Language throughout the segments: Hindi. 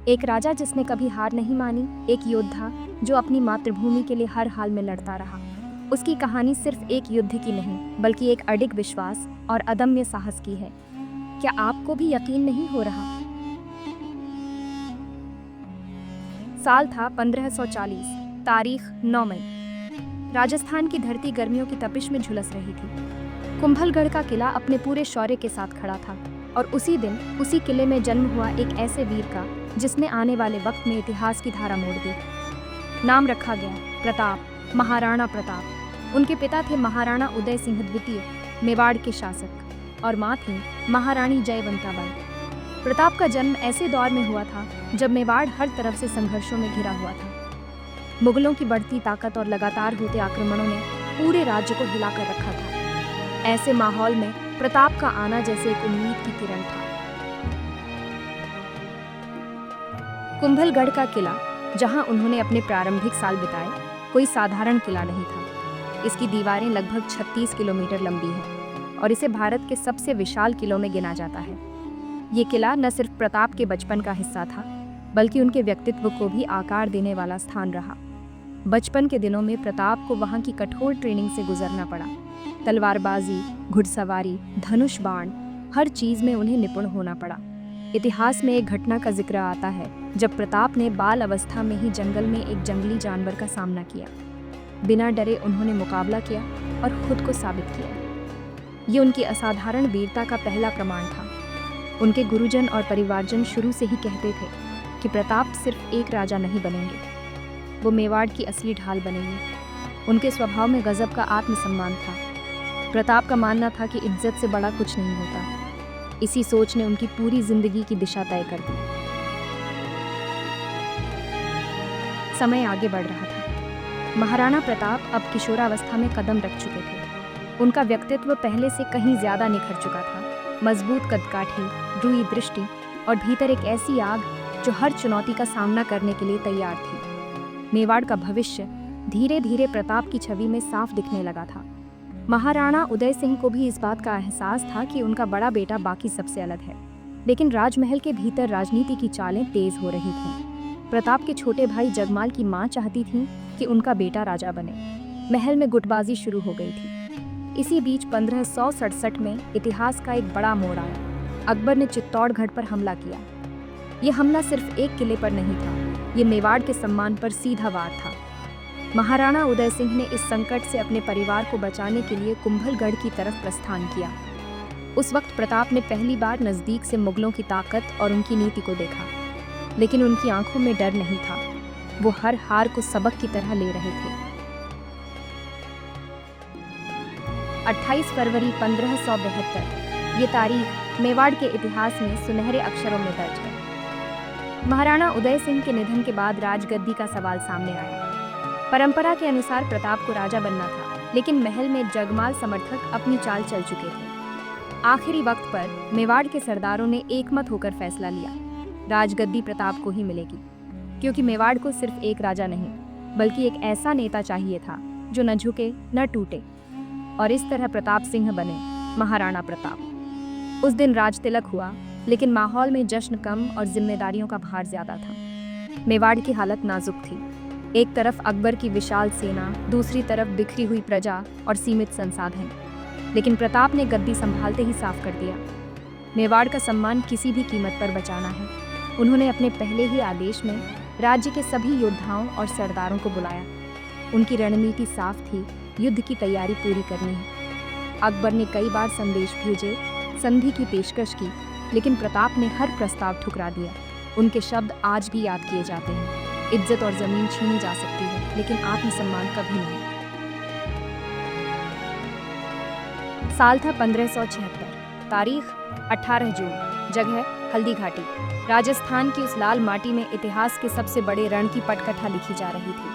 एक राजा जिसने कभी हार नहीं मानी, एक योद्धा जो अपनी मातृभूमि के लिए हर हाल में लड़ता रहा। उसकी कहानी सिर्फ एक युद्ध की नहीं, बल्कि एक अडिग विश्वास और अदम्य साहस की है। क्या आपको भी यकीन नहीं हो रहा? साल था 1540, तारीख 9 मई। राजस्थान की धरती गर्मियों की तपिश में झुलस रही थी। कुंभलगढ़ का किला अपने पूरे शौर्य के साथ खड़ा था और उसी दिन उसी किले में जन्म हुआ एक ऐसे वीर का जिसने आने वाले वक्त में इतिहास की धारा मोड़ दी। नाम रखा गया प्रताप, महाराणा प्रताप। उनके पिता थे महाराणा उदय सिंह द्वितीय, मेवाड़ के शासक, और माँ थी महारानी जयवंताबाई। प्रताप का जन्म ऐसे दौर में हुआ था जब मेवाड़ हर तरफ से संघर्षों में घिरा हुआ था। मुगलों की बढ़ती ताकत और लगातार होते आक्रमणों ने पूरे राज्य को हिलाकर रखा था। ऐसे माहौल में प्रताप का आना जैसे एक उम्मीद की किरण था। कुंभलगढ़ का किला, जहां उन्होंने अपने प्रारंभिक साल बिताए, कोई साधारण किला नहीं था। इसकी दीवारें लगभग 36 किलोमीटर लंबी हैं और इसे भारत के सबसे विशाल किलों में गिना जाता है। ये किला न सिर्फ प्रताप के बचपन का हिस्सा था, बल्कि उनके व्यक्तित्व को भी आकार देने वाला स्थान रहा। बचपन के दिनों में प्रताप को वहाँ की कठोर ट्रेनिंग से गुजरना पड़ा। तलवारबाजी, घुड़सवारी, धनुष बाण, हर चीज़ में उन्हें निपुण होना पड़ा। इतिहास में एक घटना का जिक्र आता है जब प्रताप ने बाल अवस्था में ही जंगल में एक जंगली जानवर का सामना किया। बिना डरे उन्होंने मुकाबला किया और खुद को साबित किया। ये उनकी असाधारण वीरता का पहला प्रमाण था। उनके गुरुजन और परिवारजन शुरू से ही कहते थे कि प्रताप सिर्फ एक राजा नहीं बनेंगे, वो मेवाड़ की असली ढाल बनेंगे। उनके स्वभाव में गजब का आत्मसम्मान था। प्रताप का मानना था कि इज्जत से बड़ा कुछ नहीं होता। इसी सोच ने उनकी पूरी जिंदगी की दिशा तय कर दी। समय आगे बढ़ रहा था। महाराणा प्रताप अब किशोरावस्था में कदम रख चुके थे। उनका व्यक्तित्व पहले से कहीं ज्यादा निखर चुका था। मजबूत कदकाठी, रुई दृष्टि और भीतर एक ऐसी आग जो हर चुनौती का सामना करने के लिए तैयार थी। मेवाड़ का भविष्य धीरे धीरे प्रताप की छवि में साफ दिखने लगा था। महाराणा उदय सिंह को भी इस बात का एहसास था कि उनका बड़ा बेटा बाकी सबसे अलग है, लेकिन राजमहल के भीतर राजनीति की चालें तेज हो रही थीं। प्रताप के छोटे भाई जगमाल की मां चाहती थी कि उनका बेटा राजा बने। महल में गुटबाजी शुरू हो गई थी। इसी बीच 1567 में इतिहास का एक बड़ा मोड़ आया। अकबर ने चित्तौड़गढ़ पर हमला किया। यह हमला सिर्फ एक किले पर नहीं था, ये मेवाड़ के सम्मान पर सीधा वार था। महाराणा उदय सिंह ने इस संकट से अपने परिवार को बचाने के लिए कुंभलगढ़ की तरफ प्रस्थान किया। उस वक्त प्रताप ने पहली बार नजदीक से मुगलों की ताकत और उनकी नीति को देखा, लेकिन उनकी आंखों में डर नहीं था। वो हर हार को सबक की तरह ले रहे थे। 28 फरवरी 1572, ये तारीख मेवाड़ के इतिहास में सुनहरे अक्षरों में दर्ज है। महाराणा उदय सिंह के निधन के बाद राजगद्दी का सवाल सामने आया। परंपरा के अनुसार प्रताप को राजा बनना था, लेकिन महल में जगमाल समर्थक अपनी चाल चल चुके थे। आखिरी वक्त पर मेवाड़ के सरदारों ने एकमत होकर फैसला लिया, राजगद्दी प्रताप को ही मिलेगी, क्योंकि मेवाड़ को सिर्फ एक राजा नहीं, बल्कि एक ऐसा नेता चाहिए था जो न झुके न टूटे। और इस तरह प्रताप सिंह बने महाराणा प्रताप। उस दिन राज तिलक हुआ, लेकिन माहौल में जश्न कम और जिम्मेदारियों का भार ज्यादा था। मेवाड़ की हालत नाजुक थी। एक तरफ अकबर की विशाल सेना, दूसरी तरफ बिखरी हुई प्रजा और सीमित संसाधन। लेकिन प्रताप ने गद्दी संभालते ही साफ कर दिया, मेवाड़ का सम्मान किसी भी कीमत पर बचाना है। उन्होंने अपने पहले ही आदेश में राज्य के सभी योद्धाओं और सरदारों को बुलाया। उनकी रणनीति साफ थी, युद्ध की तैयारी पूरी करनी है। अकबर ने कई बार संदेश भेजे, संधि की पेशकश की, लेकिन प्रताप ने हर प्रस्ताव ठुकरा दिया। उनके शब्द आज भी याद किए जाते हैं, इज्जत और जमीन छीनी जा सकती है, लेकिन आत्मसम्मान कभी नहीं। साल था 1576, तारीख 18 जून, जगह हल्दी घाटी। राजस्थान की उस लाल माटी में इतिहास के सबसे बड़े रण की पटकथा लिखी जा रही थी।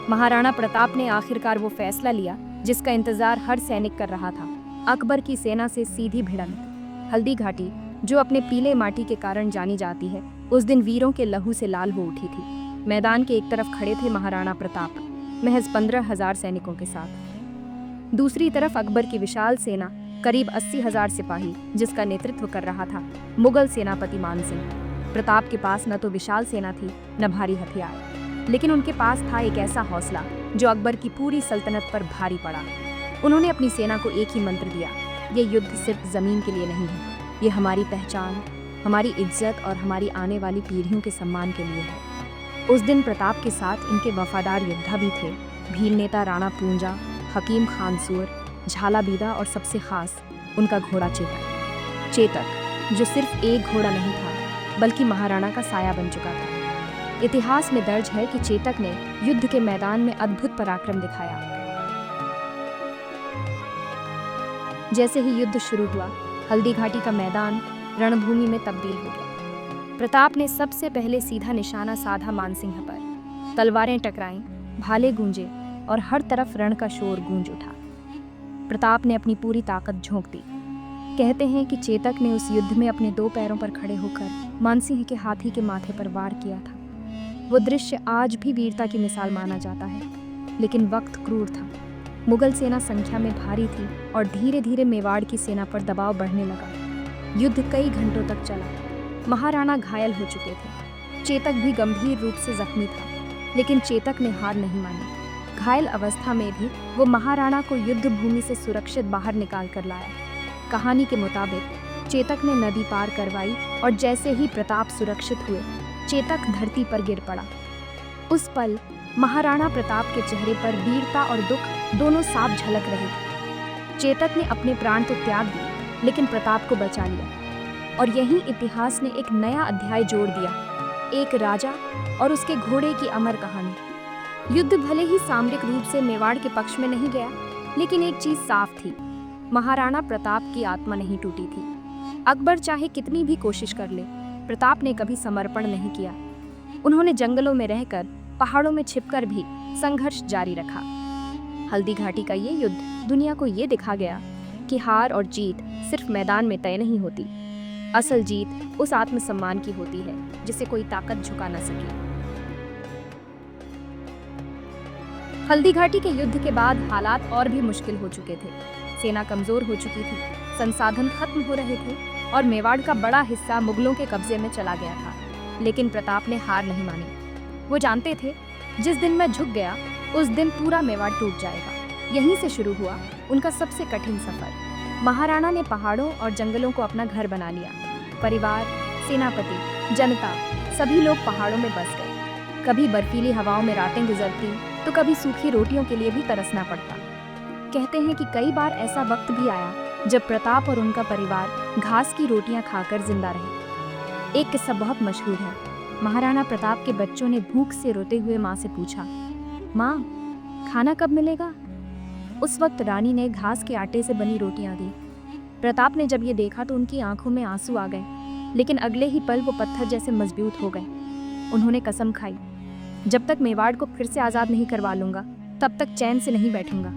महाराणा प्रताप ने आखिरकार वो फैसला लिया जिसका इंतजार हर सैनिक कर रहा था। अकबर की सेना से सीधी भिड़ंत। हल्दी घाटी, जो अपने पीले माटी के कारण जानी जाती है, उस दिन वीरों के लहू से लाल हो उठी थी। मैदान के एक तरफ खड़े थे महाराणा प्रताप, महज 15,000 सैनिकों के साथ। दूसरी तरफ अकबर की विशाल सेना, करीब 80,000 सिपाही, जिसका नेतृत्व कर रहा था मुगल सेनापति मान सिंह। प्रताप के पास न तो विशाल सेना थी न भारी हथियार, लेकिन उनके पास था एक ऐसा हौसला जो अकबर की पूरी सल्तनत पर भारी पड़ा। उन्होंने अपनी सेना को एक ही मंत्र दिया, ये युद्ध सिर्फ जमीन के लिए नहीं है, ये हमारी पहचान, हमारी इज्जत और हमारी आने वाली पीढ़ियों के सम्मान के लिए है। उस दिन प्रताप के साथ इनके वफादार योद्धा भी थे, भील नेता राणा पूंजा, हकीम खान सूर, झाला बीदा और सबसे खास उनका घोड़ा चेतक। चेतक जो सिर्फ एक घोड़ा नहीं था बल्कि महाराणा का साया बन चुका था। इतिहास में दर्ज है कि चेतक ने युद्ध के मैदान में अद्भुत पराक्रम दिखाया। जैसे ही युद्ध शुरू हुआ, हल्दी घाटी का मैदान रणभूमि में तब्दील हो गया। प्रताप ने सबसे पहले सीधा निशाना साधा मानसिंह पर। तलवारें टकराईं, भाले गूंजे और हर तरफ रण का शोर गूंज उठा। प्रताप ने अपनी पूरी ताकत झोंक दी। कहते हैं कि चेतक ने उस युद्ध में अपने 2 पैरों पर खड़े होकर मानसिंह के हाथी के माथे पर वार किया था। वो दृश्य आज भी वीरता की मिसाल माना जाता है, लेकिन वक्त क्रूर था। मुगल सेना संख्या में भारी थी और धीरे धीरे मेवाड़ की सेना पर दबाव बढ़ने लगा। युद्ध कई घंटों तक चला। महाराणा घायल हो चुके थे। चेतक भी गंभीर रूप से जख्मी था, लेकिन चेतक ने हार नहीं मानी। घायल अवस्था में भी वो महाराणा को युद्ध भूमि से सुरक्षित बाहर निकाल कर लाया। कहानी के मुताबिक चेतक ने नदी पार करवाई और जैसे ही प्रताप सुरक्षित हुए, चेतक धरती पर गिर पड़ा। उस पल महाराणा प्रताप के चेहरे पर वीरता और दुख दोनों साफ झलक रहे थे। चेतक ने अपने प्राण तो त्याग दिए, लेकिन प्रताप को बचा लिया। और यहीं इतिहास ने एक नया अध्याय जोड़ दिया, एक राजा और उसके घोड़े की अमर कहानी। युद्ध भले ही सामरिक रूप से मेवाड़ के पक्ष में नहीं गया, लेकिन एक चीज साफ थी, महाराणा प्रताप की आत्मा नहीं टूटी थी। अकबर चाहे कितनी भी कोशिश कर ले, प्रताप ने कभी समर्पण नहीं किया। उन्होंने जंगलों में रहकर, पहाड़ों में छिपकर भी संघर्ष जारी रखा। हल्दी घाटी का ये युद्ध दुनिया को ये दिखा गया कि हार और जीत सिर्फ मैदान में तय नहीं होती। असल जीत उस आत्मसम्मान की होती है जिसे कोई ताकत झुका न सके। हल्दी घाटी के युद्ध के बाद हालात और भी मुश्किल हो चुके थे। सेना कमजोर हो चुकी थी, संसाधन खत्म हो रहे थे और मेवाड़ का बड़ा हिस्सा मुगलों के कब्जे में चला गया था। लेकिन प्रताप ने हार नहीं मानी। वो जानते थे, जिस दिन मैं झुक गया उस दिन पूरा मेवाड़ टूट जाएगा। यहीं से शुरू हुआ उनका सबसे कठिन सफर। महाराणा ने पहाड़ों और जंगलों को अपना घर बना लिया। परिवार, सेनापति, जनता सभी लोग पहाड़ों में बस गए। कभी बर्फीली हवाओं में रातें गुजरती तो कभी सूखी रोटियों के लिए भी तरसना पड़ता। कहते हैं कि कई बार ऐसा वक्त भी आया जब प्रताप और उनका परिवार घास की रोटियां खाकर जिंदा रहे। एक किस्सा बहुत मशहूर है। महाराणा प्रताप के बच्चों ने भूख से रोते हुए माँ से पूछा, माँ, खाना कब मिलेगा? उस वक्त रानी ने घास के आटे से बनी रोटियां दी। प्रताप ने जब ये देखा तो उनकी आंखों में आंसू आ गए, लेकिन अगले ही पल वो पत्थर जैसे मजबूत हो गए। उन्होंने कसम खाई, जब तक मेवाड़ को फिर से आज़ाद नहीं करवा लूंगा तब तक चैन से नहीं बैठूंगा।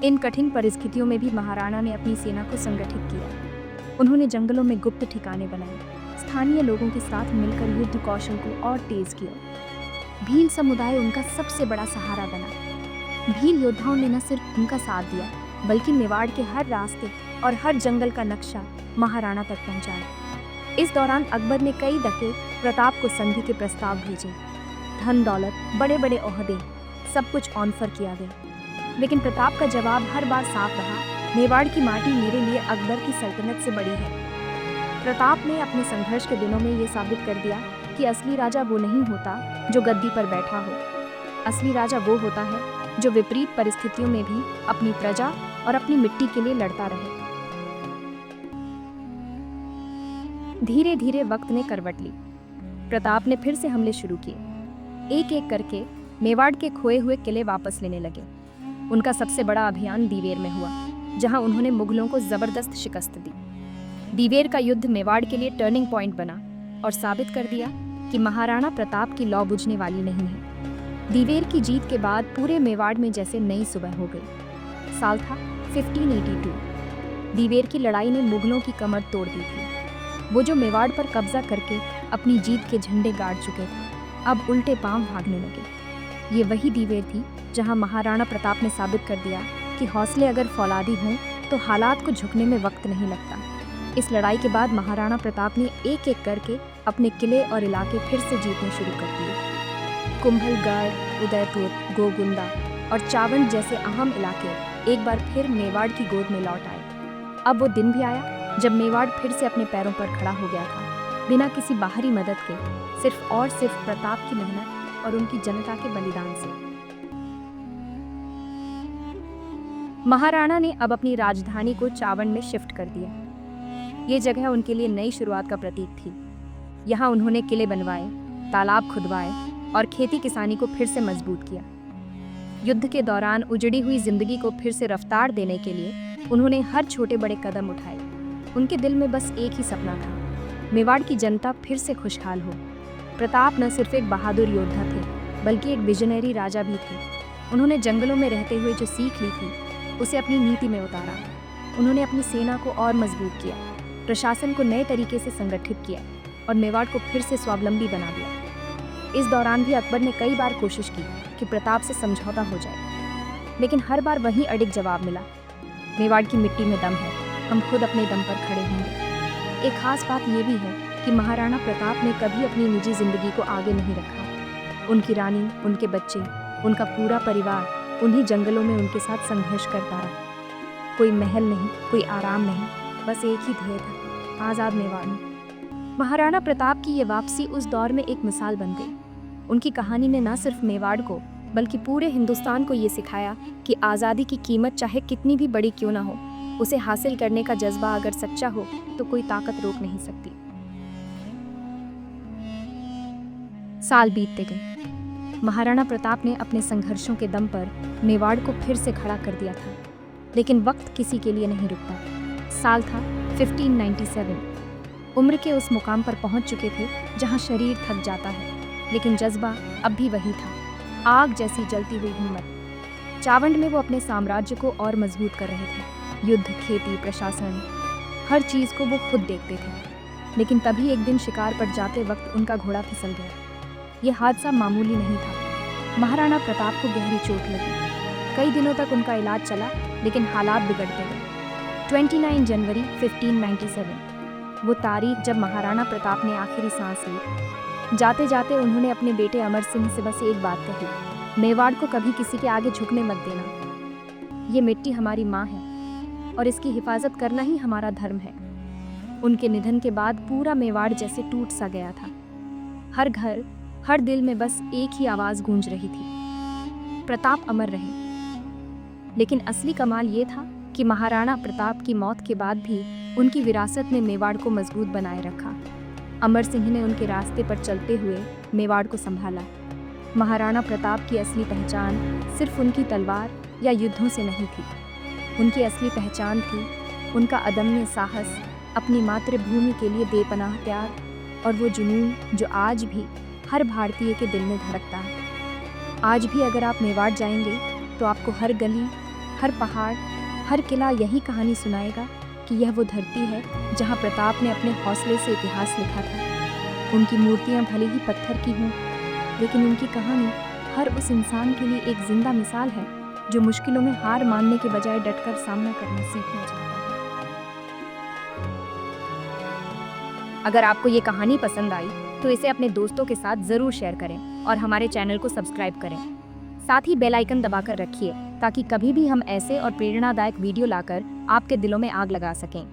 इन कठिन परिस्थितियों में भी महाराणा ने अपनी सेना को संगठित किया। उन्होंने जंगलों में गुप्त ठिकाने बनाए, स्थानीय लोगों के साथ मिलकर युद्ध कौशल को और तेज किया। भील समुदाय उनका सबसे बड़ा सहारा बना। भील योद्धाओं ने न सिर्फ उनका साथ दिया, बल्कि मेवाड़ के हर रास्ते और हर जंगल का नक्शा महाराणा तक पहुंचाया। इस दौरान अकबर ने कई दफे प्रताप को संधि के प्रस्ताव भेजे। धन दौलत, बड़े बड़े ओहदे, सब कुछ ऑफर किया गया, लेकिन प्रताप का जवाब हर बार साफ रहा, मेवाड़ की माटी मेरे लिए अकबर की सल्तनत से बड़ी है। प्रताप ने अपने संघर्ष के दिनों में ये साबित कर दिया कि असली राजा वो नहीं होता जो गद्दी पर बैठा हो। असली राजा वो होता है जो विपरीत परिस्थितियों में भी अपनी प्रजा और अपनी मिट्टी के लिए लड़ता रहे। धीरे धीरे वक्त ने करवट ली। प्रताप ने फिर से हमले शुरू किए। एक एक करके मेवाड़ के खोए हुए किले वापस लेने लगे। उनका सबसे बड़ा अभियान दीवेर में हुआ, जहां उन्होंने मुगलों को जबरदस्त शिकस्त दी। दीवेर का युद्ध मेवाड़ के लिए टर्निंग पॉइंट बना और साबित कर दिया कि महाराणा प्रताप की लौ बुझने वाली नहीं है। दीवेर की जीत के बाद पूरे मेवाड़ में जैसे नई सुबह हो गई। साल था 1582। दीवेर की लड़ाई ने मुगलों की कमर तोड़ दी थी। वो जो मेवाड़ पर कब्जा करके अपनी जीत के झंडे गाड़ चुके थे, अब उल्टे पांव भागने लगे। ये वही दीवेर थी जहां महाराणा प्रताप ने साबित कर दिया कि हौसले अगर फौलादी हों तो हालात को झुकने में वक्त नहीं लगता। इस लड़ाई के बाद महाराणा प्रताप ने एक एक करके अपने किले और इलाके फिर से जीतने शुरू कर दिए। कुंभलगढ़, उदयपुर, गोगुंदा और चावंड जैसे अहम इलाके एक बार फिर मेवाड़ की गोद में लौट आए। अब वो दिन भी आया जब मेवाड़ फिर से अपने पैरों पर खड़ा हो गया था, बिना किसी बाहरी मदद के, सिर्फ और सिर्फ प्रताप की मेहनत और उनकी जनता के बलिदान से। महाराणा ने अब अपनी राजधानी को चावंड में शिफ्ट कर दिया। ये जगह उनके लिए नई शुरुआत का प्रतीक थी। यहाँ उन्होंने किले बनवाए, तालाब खुदवाए और खेती किसानी को फिर से मजबूत किया। युद्ध के दौरान उजड़ी हुई जिंदगी को फिर से रफ्तार देने के लिए उन्होंने हर छोटे बड़े कदम उठाए। उनके दिल में बस एक ही सपना था, मेवाड़ की जनता फिर से खुशहाल हो। प्रताप न सिर्फ एक बहादुर योद्धा थे, बल्कि एक विजनरी राजा भी थे। उन्होंने जंगलों में रहते हुए जो सीख ली थी, उसे अपनी नीति में उतारा। उन्होंने अपनी सेना को और मजबूत किया, प्रशासन को नए तरीके से संगठित किया और मेवाड़ को फिर से स्वावलंबी बना दिया। इस दौरान भी अकबर ने कई बार कोशिश की कि प्रताप से समझौता हो जाए, लेकिन हर बार वही अड़िग जवाब मिला, मेवाड़ की मिट्टी में दम है, हम खुद अपने दम पर खड़े होंगे। एक खास बात यह भी है कि महाराणा प्रताप ने कभी अपनी निजी जिंदगी को आगे नहीं रखा। उनकी रानी, उनके बच्चे, उनका पूरा परिवार उन्हीं जंगलों में उनके साथ संघर्ष करता रहा। कोई महल नहीं, कोई आराम नहीं, बस एक ही ध्येय था, आज़ाद मेवाड़। महाराणा प्रताप की ये वापसी उस दौर में एक मिसाल बन गई। उनकी कहानी ने न सिर्फ मेवाड़ को बल्कि पूरे हिंदुस्तान को ये सिखाया कि आज़ादी की कीमत चाहे कितनी भी बड़ी क्यों ना हो, उसे हासिल करने का जज्बा अगर सच्चा हो तो कोई ताकत रोक नहीं सकती। साल बीतते गए। महाराणा प्रताप ने अपने संघर्षों के दम पर मेवाड़ को फिर से खड़ा कर दिया था, लेकिन वक्त किसी के लिए नहीं रुकता। साल था 1597। उम्र के उस मुकाम पर पहुंच चुके थे जहां शरीर थक जाता है, लेकिन जज्बा अब भी वही था, आग जैसी जलती हुई हिम्मत। चावंड में वो अपने साम्राज्य को और मजबूत कर रहे थे। युद्ध, खेती, प्रशासन, हर चीज को वो खुद देखते थे। लेकिन तभी एक दिन शिकार पर जाते वक्त उनका घोड़ा फिसल गया। ये हादसा मामूली नहीं था। महाराणा प्रताप को गहरी चोट लगी। कई दिनों तक उनका इलाज चला, लेकिन हालात बिगड़ते गए। 29 जनवरी 1597, वो तारीख जब महाराणा प्रताप ने आखिरी सांस ली। जाते जाते उन्होंने अपने बेटे अमर सिंह से बस एक बात कही, मेवाड़ को कभी किसी के आगे झुकने मत देना। ये मिट्टी हमारी माँ है और इसकी हिफाजत करना ही हमारा धर्म है। उनके निधन के बाद पूरा मेवाड़ जैसे टूट सा गया था। हर घर, हर दिल में बस एक ही आवाज गूंज रही थी, प्रताप अमर रहे। लेकिन असली कमाल ये था कि महाराणा प्रताप की मौत के बाद भी उनकी विरासत ने मेवाड़ को मजबूत बनाए रखा। अमर सिंह ने उनके रास्ते पर चलते हुए मेवाड़ को संभाला। महाराणा प्रताप की असली पहचान सिर्फ उनकी तलवार या युद्धों से नहीं थी। उनकी असली पहचान थी उनका अदम्य साहस, अपनी मातृभूमि के लिए बेपनाह प्यार और वो जुनून जो आज भी हर भारतीय के दिल में धड़कता है। आज भी अगर आप मेवाड़ जाएंगे तो आपको हर गली, हर पहाड़, हर किला यही कहानी सुनाएगा कि यह वो धरती है जहां प्रताप ने अपने हौसले से इतिहास लिखा था। उनकी मूर्तियां भले ही पत्थर की हों, लेकिन उनकी कहानी हर उस इंसान के लिए एक जिंदा मिसाल है जो मुश्किलों में हार मानने के बजाय डटकर सामना करना सीखना चाहता है। अगर आपको ये कहानी पसंद आई तो इसे अपने दोस्तों के साथ ज़रूर शेयर करें और हमारे चैनल को सब्सक्राइब करें। साथ ही बेल आइकन दबाकर रखिए ताकि कभी भी हम ऐसे और प्रेरणादायक वीडियो लाकर आपके दिलों में आग लगा सकें।